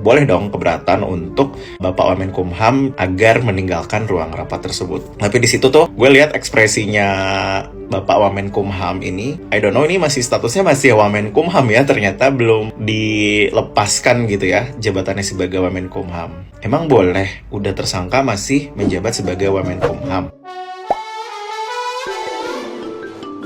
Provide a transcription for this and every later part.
boleh dong keberatan untuk Bapak Wamenkumham agar meninggalkan ruang rapat tersebut. Tapi di situ tuh gue lihat ekspresinya Bapak Wamenkumham ini, I don't know, ini masih statusnya masih Wamenkumham ya, ternyata belum dilepaskan gitu ya jabatannya sebagai Wamenkumham. Emang boleh udah tersangka masih menjabat sebagai Wamenkumham?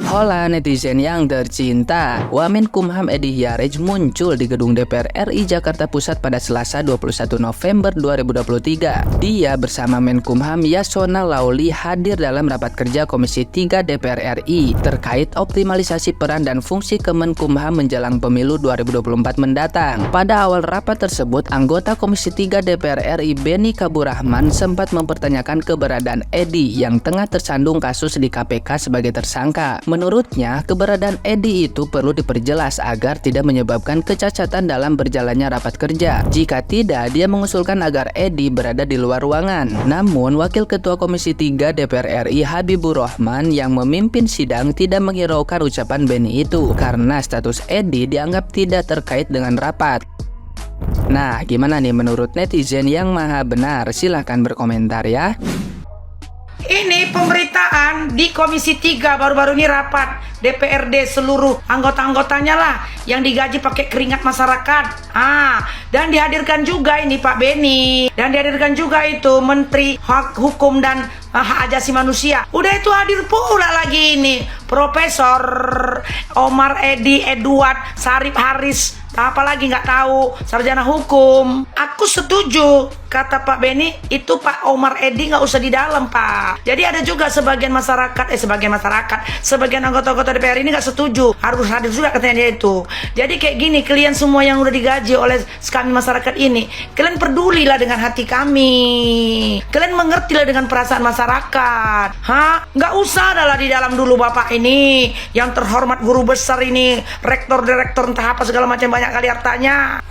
Hola netizen yang tercinta, Wamenkumham Edi Hiarej muncul di gedung DPR RI Jakarta Pusat pada Selasa 21 November 2023. Dia bersama Menkumham Yasona Lauli hadir dalam rapat kerja Komisi 3 DPR RI terkait optimalisasi peran dan fungsi Kemenkumham menjelang pemilu 2024 mendatang. Pada awal rapat tersebut, anggota Komisi 3 DPR RI Beni Kaburahman sempat mempertanyakan keberadaan Edi yang tengah tersandung kasus di KPK sebagai tersangka. Menurutnya, keberadaan Edi itu perlu diperjelas agar tidak menyebabkan kecacatan dalam berjalannya rapat kerja. Jika tidak, dia mengusulkan agar Edi berada di luar ruangan. Namun, Wakil Ketua Komisi 3 DPR RI Habibur Rahman yang memimpin sidang tidak menghiraukan ucapan Beni itu karena status Edi dianggap tidak terkait dengan rapat. Nah, gimana nih menurut netizen yang maha benar? Silahkan berkomentar ya. Ini pemberitaan di Komisi 3 baru-baru ini rapat DPRD seluruh anggota-anggotanya lah yang digaji pakai keringat masyarakat. Dan dihadirkan juga ini Pak Beni, dan dihadirkan juga itu Menteri Hak Hukum dan Hak Asasi Manusia. Udah itu hadir pula lagi ini Profesor Omar Edi Edward Sarip Haris, apa lagi nggak tahu, sarjana hukum. Aku setuju kata Pak Beni, itu Pak Omar Edi nggak usah di dalam Pak. Jadi ada juga sebagian anggota-anggota DPR ini nggak setuju, harus hadir juga katanya dia itu. Jadi kayak gini, kalian semua yang udah digaji oleh kami masyarakat ini, kalian pedulilah dengan hati kami, kalian mengertilah dengan perasaan masyarakat. Nggak usah adalah di dalam dulu Bapak ini yang terhormat, guru besar ini, rektor, direktur, entah apa segala macam, banyak kali hartanya,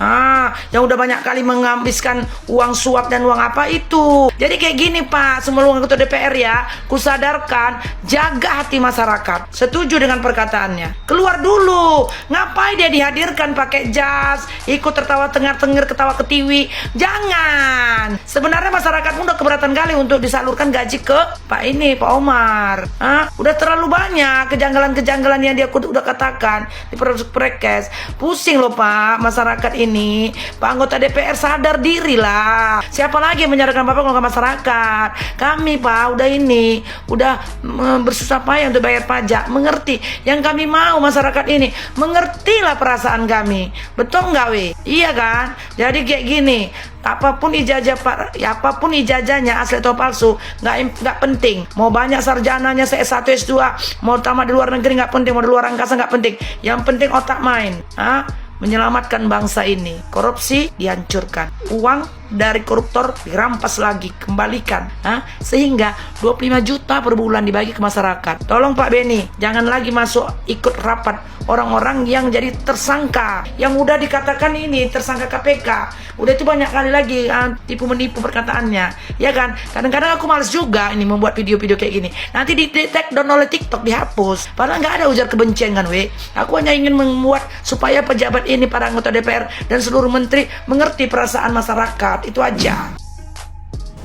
yang udah banyak kali menghabiskan uang suap dan uang apa itu. Jadi kayak gini Pak, semua anggota DPR ya, kusadarkan, jaga hati masyarakat. Setuju dengan perkataannya, keluar dulu. Ngapain dia dihadirkan pakai jas, ikut tertawa tengah-tengah, ketawa ketiwi? Jangan. Sebenarnya masyarakat pun udah keberatan kali untuk disalurkan gaji ke Pak Pak Omar. Udah terlalu banyak kejanggalan-kejanggalan yang dia udah katakan di Perkes. Pusing loh Pak, masyarakat ini. Pak anggota DPR sadar diri lah. Siapa lagi yang menyadarkan Bapak kalau nggak masyarakat? Kami Pak udah bersusah payah untuk bayar pajak, mengerti. Yang kami mau masyarakat ini mengertilah perasaan kami. Betul nggak weh? Iya kan? Jadi kayak gini, apapun ijazahnya asli atau palsu nggak penting. Mau banyak sarjananya, S1 S2, mau tamat di luar negeri nggak penting, mau di luar angkasa nggak penting. Yang penting otak main. Menyelamatkan bangsa ini. Korupsi dihancurkan, uang dari koruptor dirampas lagi, kembalikan, sehingga 25 juta per bulan dibagi ke masyarakat. Tolong Pak Beni, jangan lagi masuk ikut rapat orang-orang yang jadi tersangka, yang udah dikatakan ini tersangka KPK. Udah itu banyak kali lagi tipu menipu perkataannya, ya kan? Kadang-kadang aku males juga ini membuat video-video kayak gini. Nanti di-take down oleh TikTok, dihapus. Padahal nggak ada ujar kebencian kan weh. Aku hanya ingin membuat supaya pejabat ini, para anggota DPR dan seluruh menteri mengerti perasaan masyarakat. Itu aja.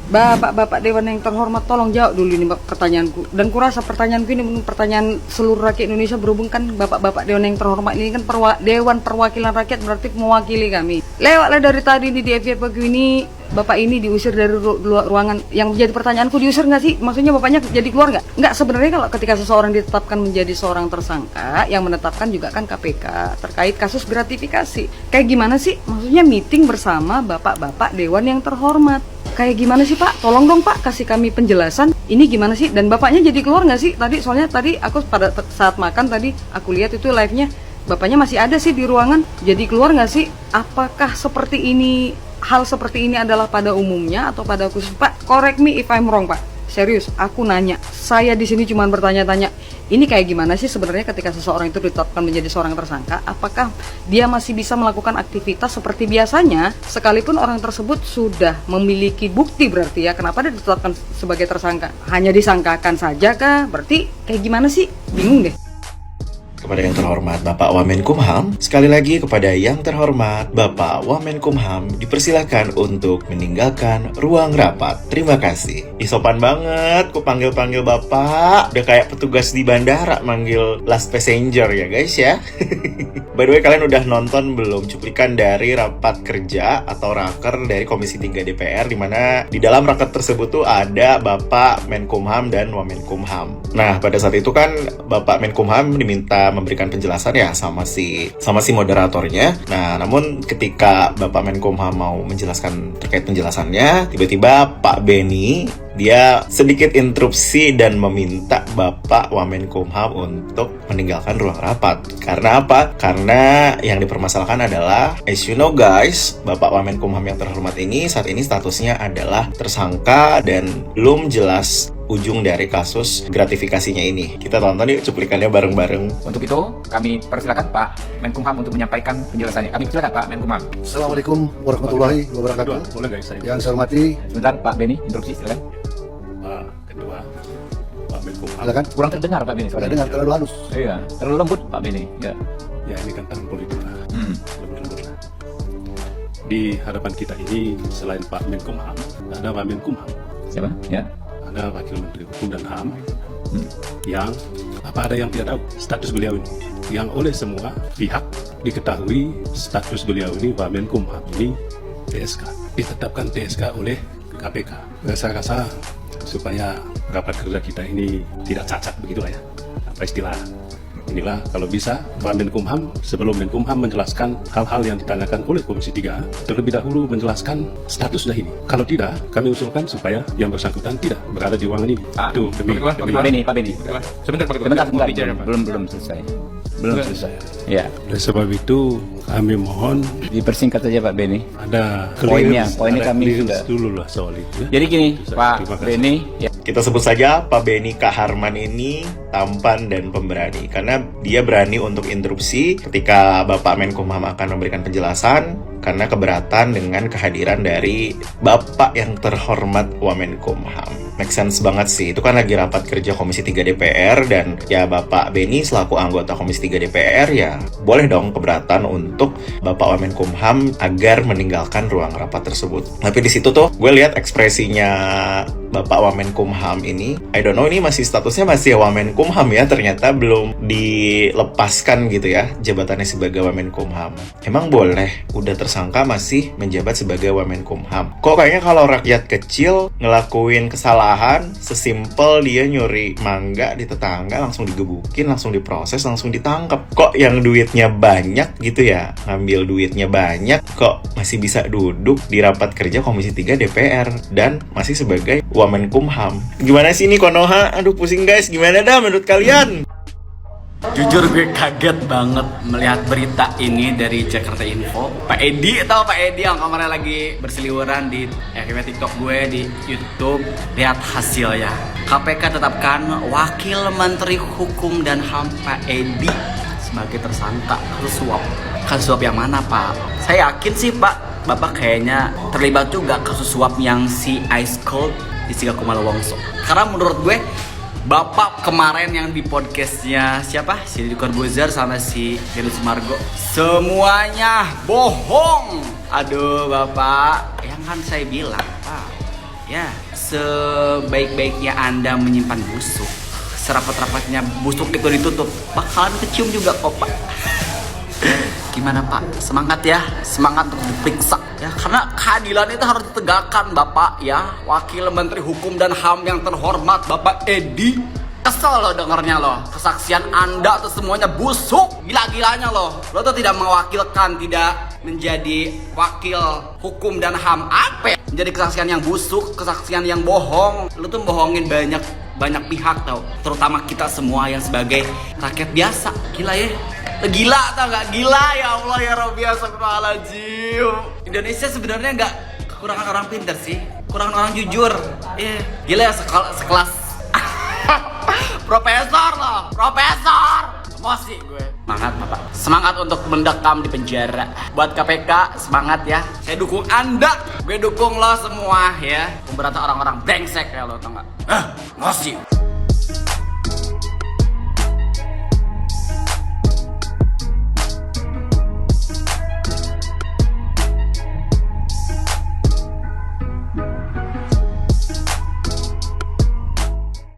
Bapak-bapak Dewan yang terhormat, tolong jawab dulu ini pertanyaanku. Dan kurasa pertanyaanku ini pertanyaan seluruh rakyat Indonesia, berhubung kan Bapak-bapak Dewan yang terhormat ini kan Dewan Perwakilan Rakyat, berarti mewakili kami. Lewatlah dari tadi di FYP ini, Bapak ini diusir dari ruangan. Yang menjadi pertanyaanku, diusir nggak sih? Maksudnya Bapaknya jadi keluar nggak? Nggak, sebenarnya kalau ketika seseorang ditetapkan menjadi seorang tersangka, yang menetapkan juga kan KPK terkait kasus gratifikasi. Kayak gimana sih? Maksudnya meeting bersama Bapak-bapak Dewan yang terhormat. Kayak gimana sih Pak? Tolong dong Pak, kasih kami penjelasan. Ini gimana sih? Dan Bapaknya jadi keluar nggak sih? Soalnya tadi aku pada saat makan tadi aku lihat itu live-nya, Bapaknya masih ada sih di ruangan. Jadi keluar nggak sih? Apakah seperti ini, hal seperti ini adalah pada umumnya atau pada khusus? Pak, correct me if I'm wrong Pak. Serius, aku nanya. Saya di sini cuma bertanya-tanya. Ini kayak gimana sih sebenarnya ketika seseorang itu ditetapkan menjadi seorang tersangka? Apakah dia masih bisa melakukan aktivitas seperti biasanya sekalipun orang tersebut sudah memiliki bukti? Berarti ya, kenapa dia ditetapkan sebagai tersangka? Hanya disangkakan saja kah? Berarti kayak gimana sih? Bingung deh. kepada yang terhormat Bapak Wamenkumham. Sekali lagi kepada yang terhormat Bapak Wamenkumham dipersilakan untuk meninggalkan ruang rapat. Terima kasih. Sopan banget, ku panggil-panggil Bapak. Udah kayak petugas di bandara manggil last passenger ya guys ya. By the way, kalian udah nonton belum cuplikan dari rapat kerja atau raker dari Komisi 3 DPR, dimana di dalam raker tersebut tuh ada Bapak Menkumham dan Wamenkumham. Nah, pada saat itu kan Bapak Menkumham diminta memberikan penjelasan ya sama si moderatornya. Nah, namun ketika Bapak Menkumham mau menjelaskan terkait penjelasannya, tiba-tiba Pak Benny dia sedikit interupsi dan meminta Bapak Wamenkumham untuk meninggalkan ruang rapat. Karena apa? Karena yang dipermasalahkan adalah, as you know guys, Bapak Wamenkumham yang terhormat ini saat ini statusnya adalah tersangka dan belum jelas ujung dari kasus gratifikasinya ini. Kita tonton yuk cuplikannya bareng-bareng. Untuk itu, kami persilakan Pak Menkumham untuk menyampaikan penjelasannya. Kami persilakan Pak Menkumham. Assalamualaikum warahmatullahi wabarakatuh. Boleh guys, Yang saya hormati, Sebentar Pak Benny, interupsi silakan. Pak Ketua, Pak Menkumham. silakan. Kurang terdengar Pak Benny Tidak suaranya. dengar terlalu halus. Iya, terlalu lembut Pak Benny. Ya. Ya ini kan tahun politik lah, lembut-lembut lah. Di hadapan kita ini selain Pak Menkumham, ada Pak Menkumham, Siapa? Ya. ada Wakil Menteri Hukum dan HAM, yang ada yang tidak tahu status beliau ini, yang oleh semua pihak diketahui status beliau ini Pak Menkumham ini TSK, ditetapkan TSK oleh KPK. Saya rasa supaya rapat kerja kita ini tidak cacat begitulah ya, apa istilah inilah, kalau bisa Pak Menkumham sebelum Menkumham menjelaskan hal-hal yang ditanyakan oleh Komisi 3 terlebih dahulu menjelaskan statusnya ini. Kalau tidak, kami usulkan supaya yang bersangkutan tidak berada di ruangan ini. Itu demi Pak Benny, Pak Benny. Sebentar, belum selesai. Belum selesai. Ya. oleh sebab itu kami mohon Dipersingkat saja Pak Benny. ada Poinnya ada kami clearance sudah. dulu lah soal itu ya. Jadi gini, Terima Pak kasih. Benny, ya. Kita sebut saja Pak Benny Kaharman ini tampan dan pemberani karena dia berani untuk interupsi ketika Bapak Menkumham akan memberikan penjelasan karena keberatan dengan kehadiran dari Bapak yang terhormat Wamenkumham. Make sense banget sih, itu kan lagi rapat kerja Komisi 3 DPR dan ya Bapak Benny selaku anggota Komisi 3 DPR ya boleh dong keberatan untuk Bapak Wamenkumham agar meninggalkan ruang rapat tersebut. Tapi di situ tuh gue lihat ekspresinya Bapak Wamenkumham ini, I don't know ini masih statusnya masih Wamenkumham ya, ternyata belum dilepaskan gitu ya jabatannya sebagai Wamenkumham. Emang boleh udah tersangka masih menjabat sebagai Wamenkumham? Kok kayaknya kalau rakyat kecil ngelakuin kesalahan sesimpel dia nyuri mangga di tetangga langsung digebukin, langsung diproses, langsung ditangkap. Kok yang duitnya banyak gitu ya, ngambil duitnya banyak kok masih bisa duduk di rapat kerja Komisi 3 DPR dan masih sebagai Wamenkumham. Gimana sih ini Konoha? Aduh pusing guys, gimana dah menurut kalian? Jujur gue kaget banget melihat berita ini dari Jakarta Info. Pak Edi, tahu Pak Edi yang kemarin lagi berseliweran di TikTok gue, di YouTube. Lihat hasilnya. KPK tetapkan Wakil Menteri Hukum dan HAM Pak Edi sebagai tersangka kasus suap. Kasus suap yang mana Pak? Saya yakin sih Pak, Bapak kayaknya terlibat juga kasus suap yang si Ice Cold di Siga Kumala Wongso. Karena menurut gue Bapak kemarin yang di podcastnya siapa? Si Deddy Corbuzier sama si Dennis Margo, semuanya bohong. Aduh Bapak, yang kan saya bilang Pak, ya sebaik-baiknya Anda menyimpan busuk, serapat-rapatnya busuk itu ditutup, bakalan kecium juga kok Pak. Gimana Pak? Semangat ya, semangat untuk diperiksa ya, karena keadilan itu harus ditegakkan Bapak ya. Wakil Menteri Hukum dan HAM yang terhormat Bapak Edi, kesel loh dengarnya loh, kesaksian Anda tuh semuanya busuk, gila-gilanya loh. Lo tuh tidak mewakilkan, tidak menjadi wakil hukum dan HAM, apa ya? Menjadi kesaksian yang busuk, kesaksian yang bohong. Lo tuh bohongin banyak pihak tau, terutama kita semua yang sebagai rakyat biasa. Gila ya, gila tau gak? Gila ya Allah ya Rabbi Astagfirullahaladzim. Indonesia sebenarnya gak kekurangan orang pintar sih, kekurangan orang jujur. Gila ya sekelas profesor loh, profesor. Emosi gue. Semangat Bapak, semangat untuk mendekam di penjara. Buat KPK semangat ya, saya dukung Anda, gue dukung lo semua ya. Memberantas orang-orang brengsek ya lo, tau gak? Emosi.